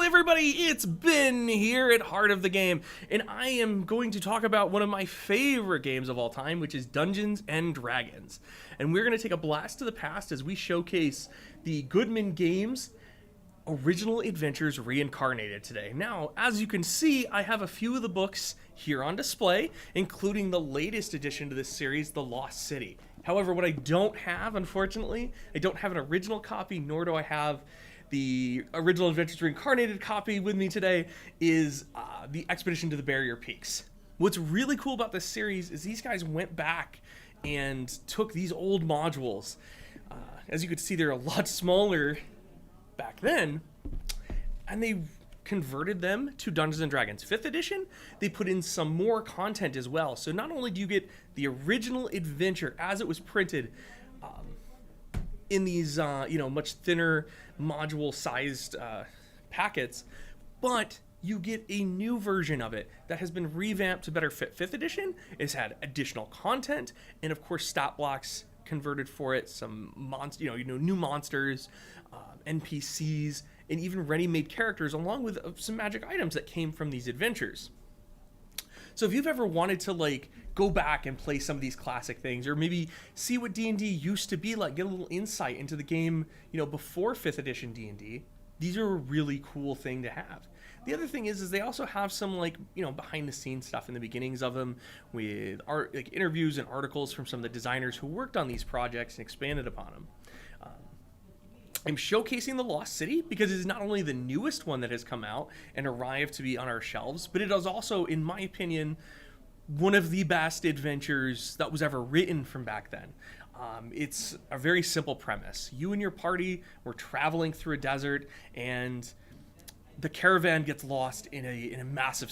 everybody, it's Ben here at Heart of the Game, and I am going to talk about one of my favorite games of all time, which is Dungeons and Dragons. And we're going to take a blast to the past as we showcase the Goodman Games Original Adventures Reincarnated today. Now, as you can see, I have a few of the books here on display, including the latest addition to this series, The Lost City. However, what I don't have, unfortunately, I don't have an original copy, nor do I have the Original Adventures Reincarnated copy with me today, is the Expedition to the Barrier Peaks. What's really cool about this series is these guys went back and took these old modules. As you can see, they're a lot smaller back then, and they converted them to Dungeons and Dragons 5th edition. They put in some more content as well. So not only do you get the original adventure as it was printed in these much thinner module sized packets, but you get a new version of it that has been revamped to better fit 5th edition. It's had additional content and of course stat blocks converted for it, some new monsters, NPCs, and even ready-made characters, along with some magic items that came from these adventures. So if you've ever wanted to go back and play some of these classic things, or maybe see what D&D used to be like, get a little insight into the game, before 5th edition D&D, these are a really cool thing to have. The other thing is they also have some behind the scenes stuff in the beginnings of them, with interviews and articles from some of the designers who worked on these projects and expanded upon them. I'm showcasing The Lost City because it is not only the newest one that has come out and arrived to be on our shelves, but it is also, in my opinion, one of the best adventures that was ever written from back then. It's a very simple premise. You and your party were traveling through a desert, and the caravan gets lost in a massive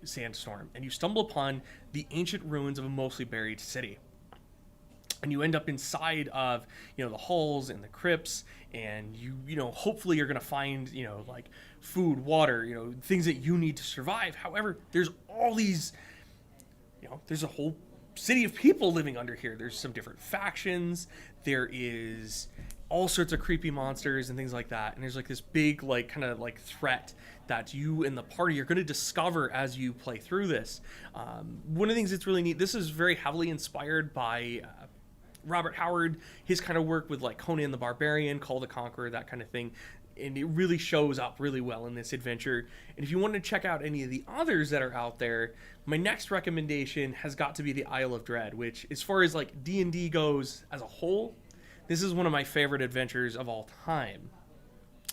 sandstorm, and you stumble upon the ancient ruins of a mostly buried city. And you end up inside of, the halls and the crypts, and hopefully you're going to find, food, water, things that you need to survive. However, there's all these, there's a whole city of people living under here. There's some different factions. There is all sorts of creepy monsters and things like that. And there's this big, threat that you and the party are going to discover as you play through this. One of the things that's really neat, this is very heavily inspired by Robert Howard, his kind of work with Conan the Barbarian, Call the Conqueror, that kind of thing. And it really shows up really well in this adventure. And if you want to check out any of the others that are out there, my next recommendation has got to be the Isle of Dread, which, as far as D&D goes as a whole, this is one of my favorite adventures of all time.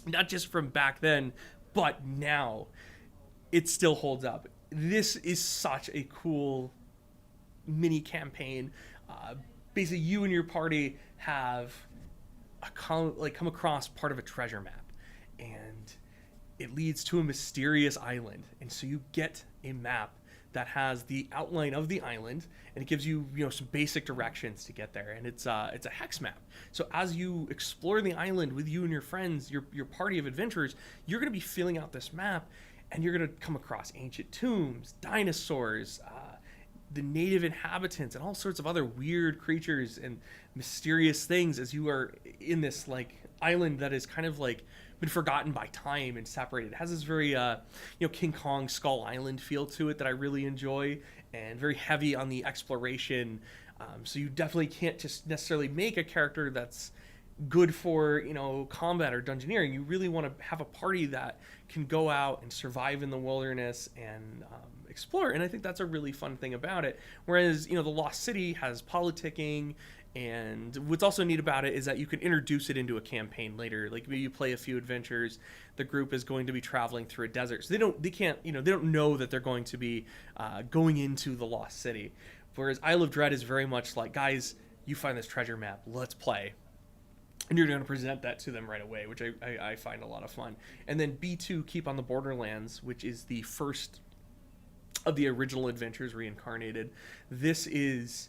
Not just from back then, but now. It still holds up. This is such a cool mini campaign. Basically, you and your party have come across part of a treasure map, and it leads to a mysterious island. And so you get a map that has the outline of the island, and it gives you some basic directions to get there. And it's a hex map. So as you explore the island with you and your friends, your party of adventurers, you're going to be filling out this map, and you're going to come across ancient tombs, dinosaurs, the native inhabitants, and all sorts of other weird creatures and mysterious things as you are in this island that is kind of been forgotten by time and separated. It has this very King Kong Skull Island feel to it that I really enjoy, and very heavy on the exploration. So you definitely can't just necessarily make a character that's good for combat or dungeoneering. You really want to have a party that can go out and survive in the wilderness and explore, and I think that's a really fun thing about it. Whereas the Lost City has politicking, and what's also neat about it is that you can introduce it into a campaign later. Maybe you play a few adventures, the group is going to be traveling through a desert, so they don't know that they're going to be going into the Lost City. Whereas Isle of Dread is very much guys, you find this treasure map, let's play. And you're going to present that to them right away, which I find a lot of fun. And then B2, Keep on the Borderlands, which is the first of the original adventures Reincarnated. This is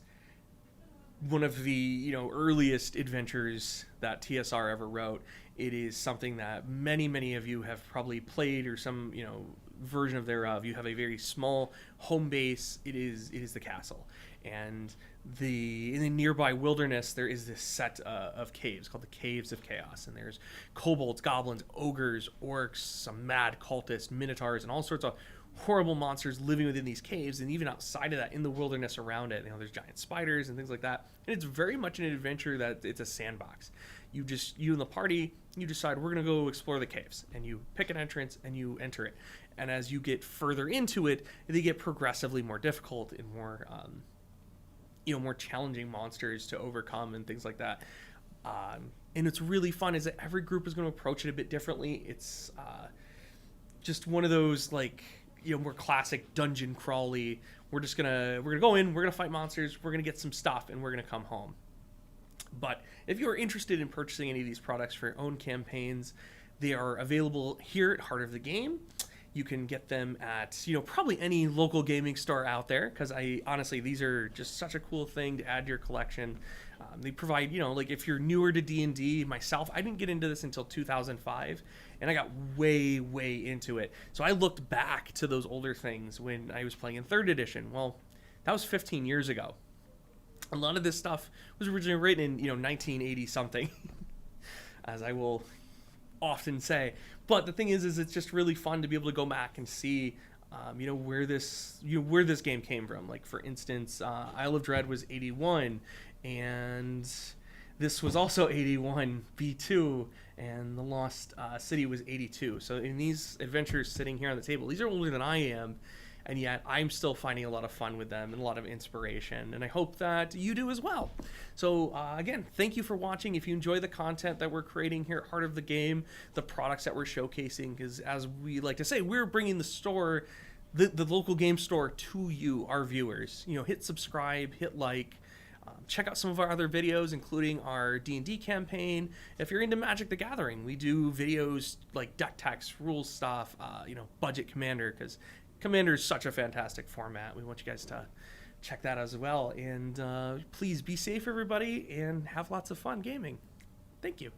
one of the earliest adventures that TSR ever wrote. It is something that many of you have probably played, or some version of thereof. You have a very small home base. It is the castle, And in the nearby wilderness, there is this set of caves called the Caves of Chaos, and there's kobolds, goblins, ogres, orcs, some mad cultists, minotaurs, and all sorts of horrible monsters living within these caves. And even outside of that, in the wilderness around it, there's giant spiders and things like that. And it's very much an adventure that it's a sandbox. You and the party, you decide we're gonna go explore the caves, and you pick an entrance and you enter it. And as you get further into it, they get progressively more difficult and more more challenging monsters to overcome and things like that. And it's really fun is that every group is going to approach it a bit differently. It's just one of those more classic dungeon crawly. We're gonna go in, we're gonna fight monsters, we're gonna get some stuff, and we're gonna come home. But if you're interested in purchasing any of these products for your own campaigns, they are available here at Heart of the Game. You can get them at, probably any local gaming store out there, because honestly, these are just such a cool thing to add to your collection. They provide, if you're newer to D&D, myself, I didn't get into this until 2005, and I got way, way into it. So I looked back to those older things when I was playing in 3rd edition. Well, that was 15 years ago. A lot of this stuff was originally written in, 1980-something, as I will often say. But the thing is it's just really fun to be able to go back and see where this game came from. Like, for instance, Isle of Dread was 81, and this was also 81 B2, and The Lost City was 82. So in these adventures sitting here on the table, these are older than I am, and yet I'm still finding a lot of fun with them and a lot of inspiration, and I hope that you do as well. So again, thank you for watching. If you enjoy the content that we're creating here at Heart of the Game, the products that we're showcasing, because as we like to say, we're bringing the store, the local game store, to you, our viewers. Hit subscribe, hit like. Check out some of our other videos, including our D&D campaign. If you're into Magic the Gathering, we do videos like deck text, rules stuff, budget Commander, because Commander is such a fantastic format. We want you guys to check that as well. And please be safe, everybody, and have lots of fun gaming. Thank you.